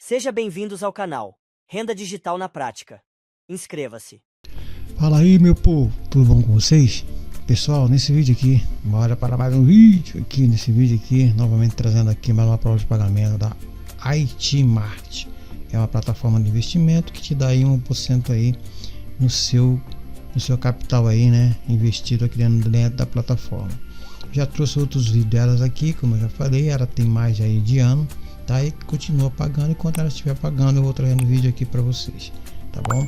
Seja bem-vindos ao canal Renda Digital na Prática. Inscreva-se. Fala aí, meu povo, tudo bom com vocês? Pessoal, nesse vídeo aqui, bora para mais um vídeo aqui. Nesse vídeo aqui, novamente trazendo aqui mais uma prova de pagamento da Hotmart. É uma plataforma de investimento que te dá aí 1% aí no seu capital aí, né? Investido aqui dentro da plataforma. Já trouxe outros vídeos delas aqui, como eu já falei, ela tem mais aí de ano, tá? E continua pagando, enquanto ela estiver pagando eu vou trazendo vídeo aqui para vocês, tá bom?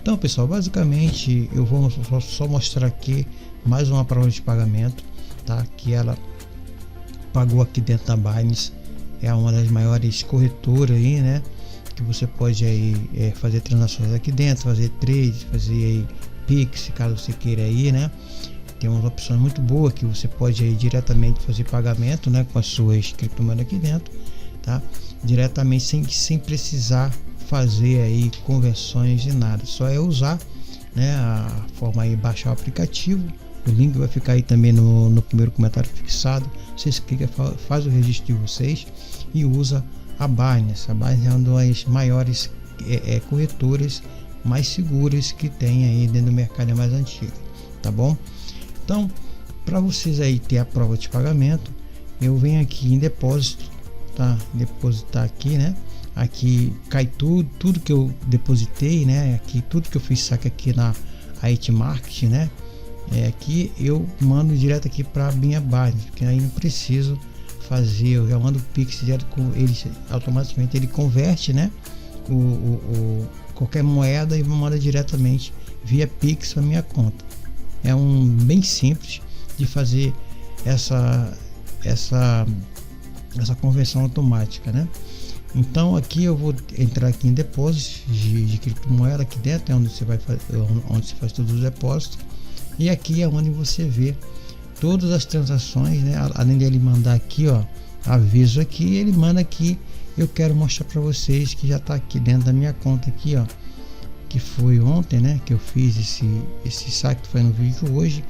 Então, pessoal, basicamente eu vou só mostrar aqui mais uma prova de pagamento, tá? Que ela pagou aqui dentro da Binance. É uma das maiores corretoras aí, né? Que você pode aí fazer transações aqui dentro, fazer trade, fazer aí Pix, caso você queira aí, né? Tem umas opções muito boas que você pode aí diretamente fazer pagamento, né? Com as suas criptomoedas aqui dentro, tá? Diretamente sem precisar fazer aí conversões de nada, só é usar, né, a forma aí, baixar o aplicativo. O link vai ficar aí também no primeiro comentário fixado. Vocês clicam, faz o registro de vocês e usa a Binance. A Binance é uma das maiores corretoras mais seguras que tem aí dentro do mercado, é mais antiga, tá bom? Então, para vocês aí ter a prova de pagamento, eu venho aqui em depósito, tá? Depositar aqui, né? Aqui cai tudo que eu depositei, né? Aqui tudo que eu fiz saque aqui na Hotmart, né? Aqui eu mando direto aqui para minha Binance, porque aí não preciso fazer, eu já mando o Pix direto com ele, automaticamente ele converte, né? Qualquer moeda e manda diretamente via Pix para minha conta. É bem simples de fazer essa conversão automática, né? Então aqui eu vou entrar aqui em depósitos de criptomoeda aqui dentro, é onde você faz todos os depósitos, e aqui é onde você vê todas as transações, né? Além dele mandar aqui, ó, aviso aqui, ele manda aqui. Eu quero mostrar para vocês que já está aqui dentro da minha conta aqui, ó, que foi ontem, né, que eu fiz esse saque, que foi no vídeo hoje,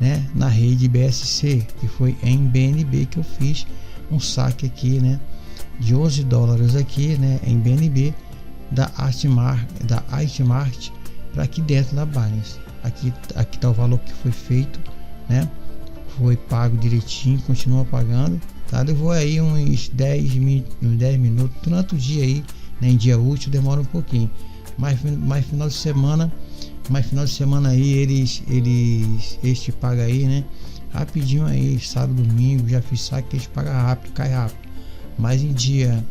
né, na rede BSC, que foi em BNB que eu fiz um saque aqui, né, de $11 aqui, né, em BNB da Hotmart para aqui dentro da Binance. Aqui tá o valor que foi feito, né, foi pago direitinho, continua pagando, tá? Levou aí uns 10 minutos durante o dia aí, né, em dia útil demora um pouquinho, mas final de semana aí eles te pagam aí, né, rapidinho aí, sábado, domingo, já fiz saque, eles pagam rápido, cai rápido, mas em dia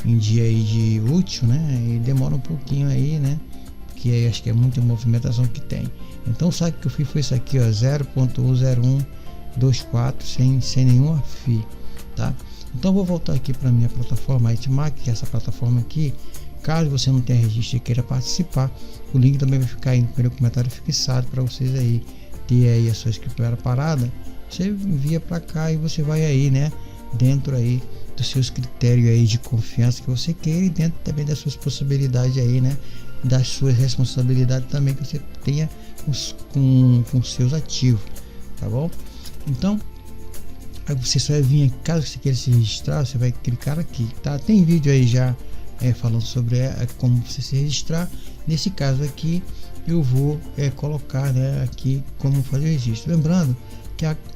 aí de útil, né, e demora um pouquinho aí, né, que aí acho que é muita movimentação que tem. Então o saque que eu fiz foi isso aqui, ó, 0.0124 sem nenhuma FII, tá? Então eu vou voltar aqui para minha plataforma Hotmart, que é essa plataforma aqui. Caso você não tenha registro e queira participar, o link também vai ficar aí no primeiro comentário fixado para vocês aí ter aí a sua criptomoeda parada. Você envia para cá e você vai aí, né, dentro aí dos seus critérios aí de confiança que você queira, e dentro também das suas possibilidades aí, né, das suas responsabilidades também que você tenha com seus ativos, tá bom? Então aí você só vai vir aqui, caso você queira se registrar, você vai clicar aqui, tá? Tem vídeo aí já falando sobre como você se registrar. Nesse caso aqui eu vou colocar, né, aqui como fazer o registro. Lembrando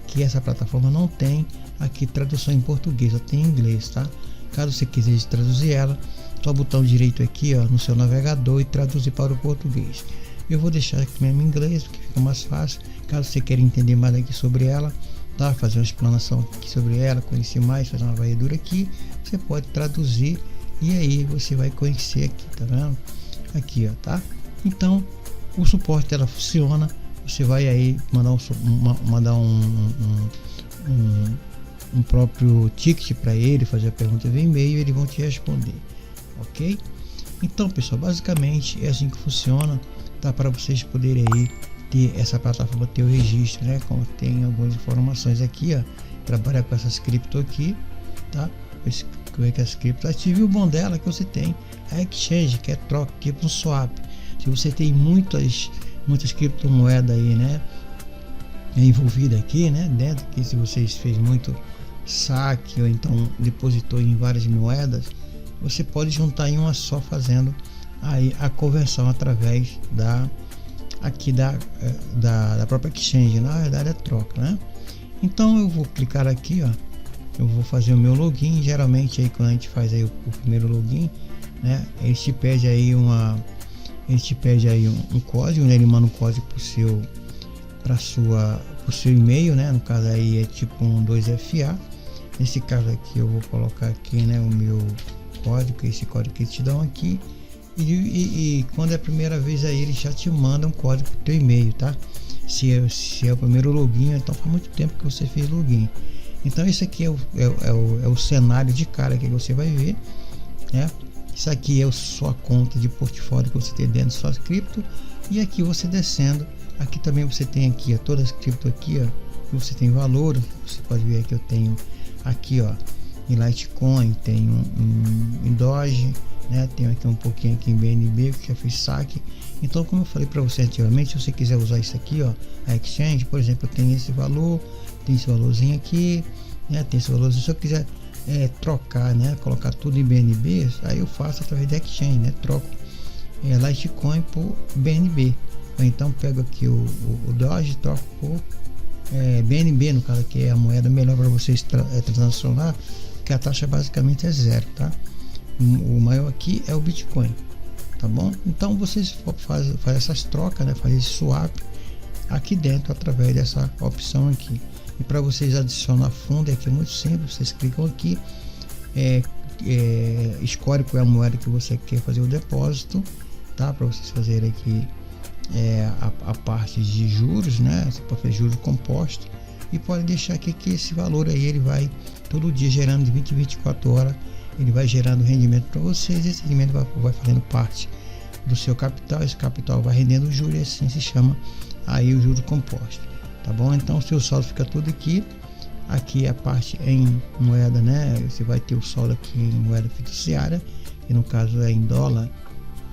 que essa plataforma não tem aqui tradução em português, só tem em inglês, tá? Caso você quiser traduzir ela, só botão direito aqui, ó, no seu navegador e traduzir para o português. Eu vou deixar aqui mesmo em inglês, porque fica mais fácil. Caso você queira entender mais aqui sobre ela, tá? Fazer uma explanação aqui sobre ela, conhecer mais, fazer uma varredura aqui, você pode traduzir e aí você vai conhecer aqui, tá vendo? Aqui, ó, tá? Então o suporte dela funciona. Você vai aí mandar um próprio ticket para ele, fazer a pergunta via e-mail, eles vão te responder, ok? Então, pessoal, basicamente é assim que funciona, tá? Para vocês poderem aí ter essa plataforma, ter o registro, né? Como tem algumas informações aqui, ó, trabalhar com essas cripto aqui, tá? Como é que as cripto ative. O bom dela é que você tem a exchange, que é troca aqui para um swap. Se você tem muitas criptomoedas aí, né, envolvida aqui, né, dentro, que se vocês fez muito saque ou então depositou em várias moedas, você pode juntar em uma só, fazendo aí a conversão através da própria exchange. Na verdade é troca, né? Então eu vou clicar aqui, ó, eu vou fazer o meu login. Geralmente aí quando a gente faz aí o primeiro login, né, ele te pede aí um código, né? Ele manda um código pro seu e-mail, né? No caso aí é tipo um 2FA. Nesse caso aqui eu vou colocar aqui, né, o meu código, esse código que eles te dão aqui, e quando é a primeira vez aí ele já te manda um código pro teu e-mail, tá? Se é o primeiro login, então faz muito tempo que você fez login. Então esse aqui é o cenário de cara que você vai ver, né? Isso aqui é a sua conta de portfólio que você tem dentro do sua cripto. E aqui você descendo, aqui também você tem aqui, ó, todas as cripto aqui, ó, você tem valor. Você pode ver que eu tenho aqui, ó, em Litecoin, tenho em Doge, né? Tenho aqui um pouquinho aqui em BNB, que já fiz saque. Então, como eu falei para você anteriormente, se você quiser usar isso aqui, ó, a exchange, por exemplo, eu tenho esse valor, tem esse valorzinho aqui, né? Tem esse valorzinho. Se eu quiser trocar, né, colocar tudo em BNB, aí eu faço através da exchange, né? Troco Litecoin por BNB. Então pego aqui o Doge, troco por BNB, no caso aqui é a moeda melhor para vocês transacionar, que a taxa basicamente é zero, tá? O maior aqui é o Bitcoin, tá bom? Então vocês fazem essas trocas, né? Faz esse swap aqui dentro através dessa opção aqui. E para vocês adicionar fundo aqui é muito simples, vocês clicam aqui, escolhe qual é a moeda que você quer fazer o depósito, tá? Para vocês fazerem aqui a parte de juros, né? Você pode fazer juros compostos e pode deixar aqui que esse valor aí ele vai todo dia gerando de 20 a 24 horas, ele vai gerando rendimento para vocês. Esse rendimento vai fazendo parte do seu capital, esse capital vai rendendo juros e assim se chama aí o juro composto, tá bom? Então o seu saldo fica tudo aqui é a parte em moeda, né? Você vai ter o saldo aqui em moeda fiduciária, que no caso é em dólar,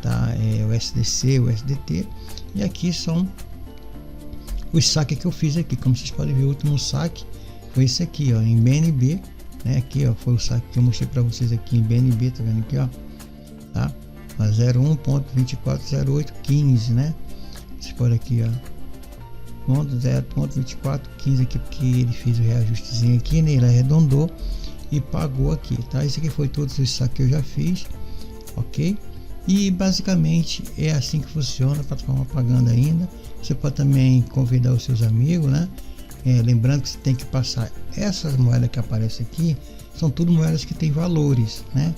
tá? É o SDC, o SDT, e aqui são os saques que eu fiz aqui. Como vocês podem ver, o último saque foi esse aqui, ó, em BNB, né? Aqui, ó, foi o saque que eu mostrei para vocês aqui em BNB, tá vendo aqui, ó, tá? A 01.240815, né? Vocês podem aqui, ó, 0.2415 aqui, porque ele fez o reajustezinho aqui, né? Ele arredondou e pagou aqui, tá? Esse aqui foi todos os saques que eu já fiz, ok? E basicamente é assim que funciona a plataforma pagando ainda. Você pode também convidar os seus amigos, né? Lembrando que você tem que passar essas moedas que aparecem aqui, são tudo moedas que tem valores, né?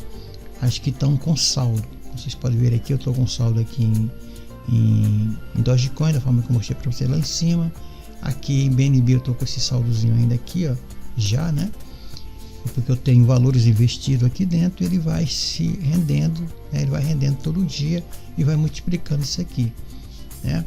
As que estão com saldo. Vocês podem ver aqui, eu estou com saldo aqui em Dogecoin, da forma que eu mostrei para você lá em cima. Aqui em BNB eu estou com esse saldozinho ainda aqui, ó, já, né? Porque eu tenho valores investidos aqui dentro, ele vai se rendendo, né? Ele vai rendendo todo dia e vai multiplicando isso aqui, né?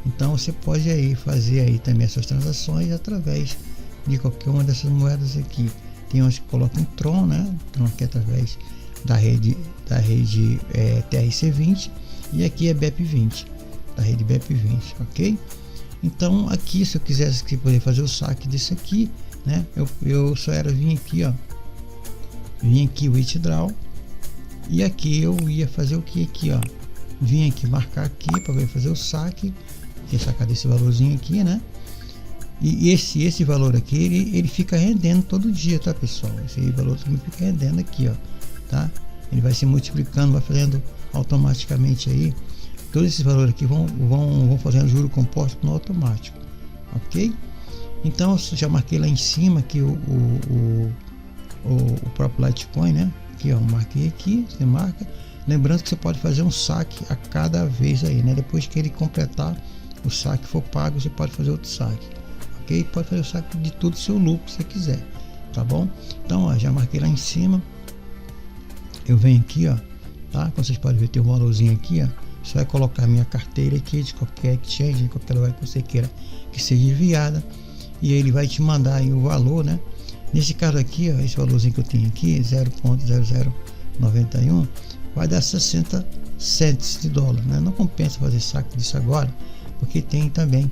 Então você pode aí fazer aí também essas transações através de qualquer uma dessas moedas aqui. Tem umas que colocam em Tron, né? Tron aqui através da rede TRC20, e aqui é BEP20, da rede BEP20, ok? Então aqui, se eu quisesse poder fazer o saque desse aqui, né? Eu só era vir aqui, ó, vim aqui o withdraw, e aqui eu ia fazer o que aqui, ó, vim aqui marcar aqui para fazer o saque, que é sacar desse valorzinho aqui, né? E esse valor aqui ele fica rendendo todo dia, tá, pessoal? Esse valor também fica rendendo aqui, ó, tá? Ele vai se multiplicando, vai fazendo automaticamente aí. Todos esses valores aqui vão fazendo juro composto no automático, ok? Então eu já marquei lá em cima aqui o próprio Litecoin, né? Aqui, ó, marquei aqui, você marca. Lembrando que você pode fazer um saque a cada vez aí, né? Depois que ele completar, o saque for pago, você pode fazer outro saque, ok? Pode fazer o saque de todo o seu lucro se você quiser, tá bom? Então, ó, já marquei lá em cima. Eu venho aqui, ó, tá? Como vocês podem ver, tem um valorzinho aqui, ó. Você vai colocar a minha carteira aqui de qualquer exchange, de qualquer lugar que você queira que seja enviada, e ele vai te mandar aí o valor, né? Nesse caso aqui, ó, esse valorzinho que eu tenho aqui, 0.0091, vai dar 60 cents de dólar, né? Não compensa fazer saque disso agora, porque tem também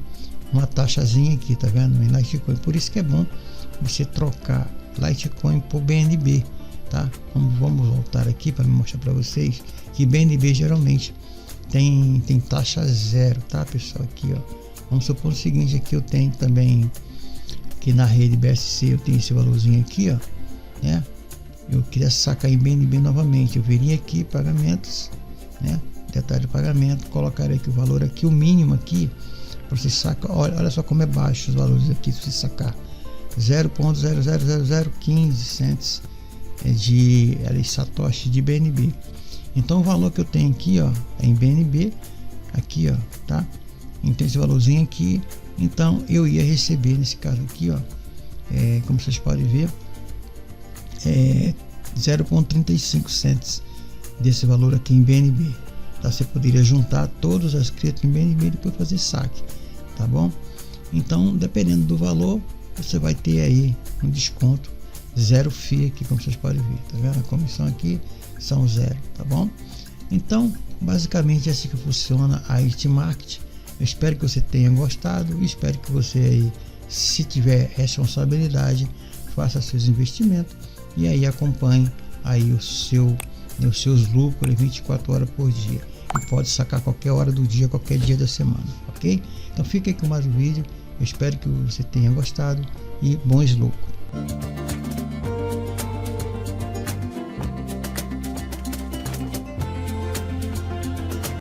uma taxazinha aqui, tá vendo? Em Litecoin. Por isso que é bom você trocar Litecoin por BNB, tá? Vamos voltar aqui para mostrar para vocês que BNB geralmente tem taxa zero, tá, pessoal? Aqui, ó, vamos supor o seguinte, aqui eu tenho também que na rede BSC eu tenho esse valorzinho aqui, ó, né? Eu queria sacar em BNB novamente, eu viria aqui pagamentos, né? Detalhe de pagamento, colocar aqui o valor aqui, o mínimo aqui, para você sacar. Olha só como é baixo os valores aqui, se você sacar 0.000015 cents de satoshi de BNB. Então o valor que eu tenho aqui, ó, é em BNB, aqui, ó, tá? Então esse valorzinho aqui, então eu ia receber nesse caso aqui, ó, como vocês podem ver, 0.35 cents desse valor aqui em BNB. Tá? Você poderia juntar todas as criptos em BNB e depois fazer saque, tá bom? Então, dependendo do valor, você vai ter aí um desconto zero FII aqui, como vocês podem ver, tá vendo? A comissão aqui são zero, tá bom? Então, basicamente é assim que funciona a IT Market. Eu espero que você tenha gostado e espero que você aí, se tiver responsabilidade, faça seus investimentos e aí acompanhe aí os seus lucros 24 horas por dia, e pode sacar qualquer hora do dia, qualquer dia da semana, ok? Então fica aí com mais um vídeo, eu espero que você tenha gostado e bons lucros.